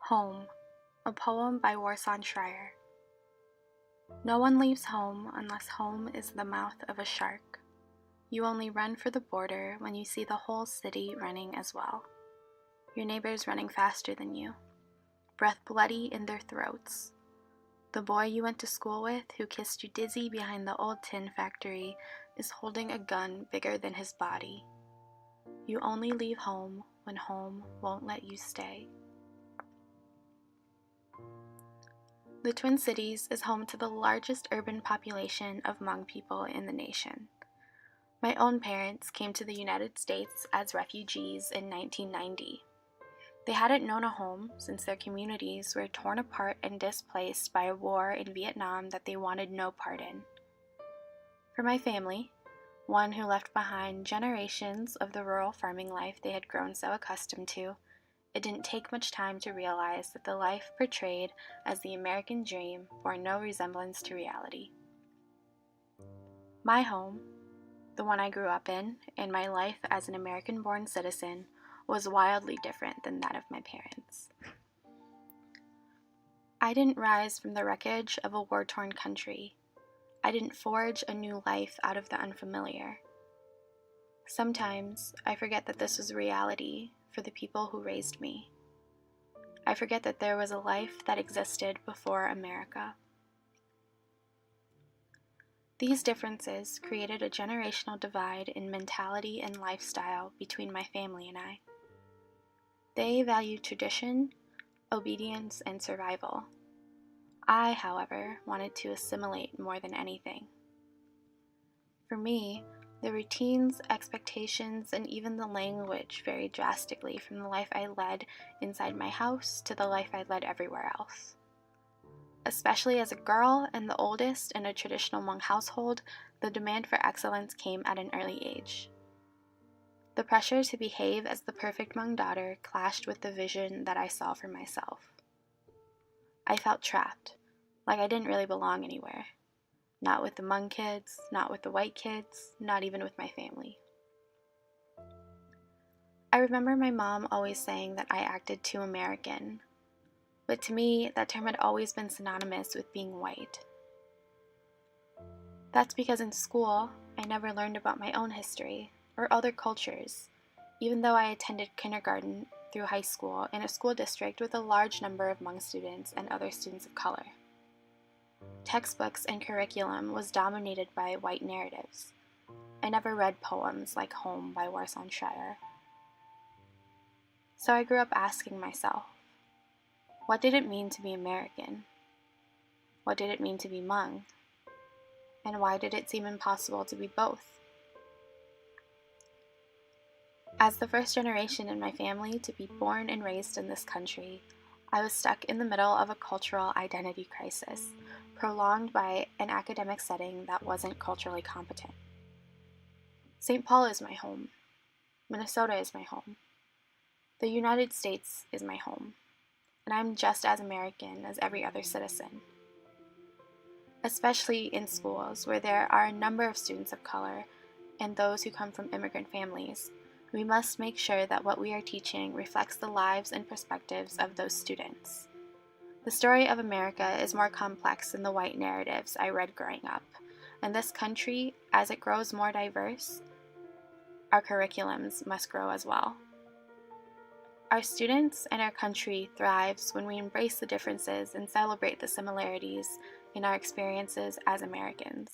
Home, a poem by Warsan Schreier. No one leaves home unless home is the mouth of a shark. You only run for the border when you see the whole city running as well. Your neighbors running faster than you, breath bloody in their throats. The boy you went to school with who kissed you dizzy behind the old tin factory is holding a gun bigger than his body. You only leave home when home won't let you stay. The Twin Cities is home to the largest urban population of Hmong people in the nation. My own parents came to the United States as refugees in 1990. They hadn't known a home since their communities were torn apart and displaced by a war in Vietnam that they wanted no part in. For my family, one who left behind generations of the rural farming life they had grown so accustomed to, it didn't take much time to realize that the life portrayed as the American dream bore no resemblance to reality. My home, the one I grew up in, and my life as an American-born citizen was wildly different than that of my parents. I didn't rise from the wreckage of a war-torn country. I didn't forge a new life out of the unfamiliar. Sometimes I forget that this was reality for the people who raised me. I forget that there was a life that existed before America. These differences created a generational divide in mentality and lifestyle between my family and I. They value tradition, obedience, and survival. I, however, wanted to assimilate more than anything. For me, the routines, expectations, and even the language varied drastically from the life I led inside my house to the life I led everywhere else. Especially as a girl and the oldest in a traditional Hmong household, the demand for excellence came at an early age. The pressure to behave as the perfect Hmong daughter clashed with the vision that I saw for myself. I felt trapped, like I didn't really belong anywhere. Not with the Hmong kids, not with the white kids, not even with my family. I remember my mom always saying that I acted too American, but to me, that term had always been synonymous with being white. That's because in school, I never learned about my own history or other cultures, even though I attended kindergarten through high school in a school district with a large number of Hmong students and other students of color. Textbooks and curriculum was dominated by white narratives. I never read poems like Home by Warsan Schreier. So I grew up asking myself, what did it mean to be American? What did it mean to be Hmong? And why did it seem impossible to be both? As the first generation in my family to be born and raised in this country, I was stuck in the middle of a cultural identity crisis, prolonged by an academic setting that wasn't culturally competent. St. Paul is my home. Minnesota is my home. The United States is my home, and I'm just as American as every other citizen. Especially in schools where there are a number of students of color and those who come from immigrant families, we must make sure that what we are teaching reflects the lives and perspectives of those students. The story of America is more complex than the white narratives I read growing up, and this country, as it grows more diverse, our curriculums must grow as well. Our students and our country thrives when we embrace the differences and celebrate the similarities in our experiences as Americans.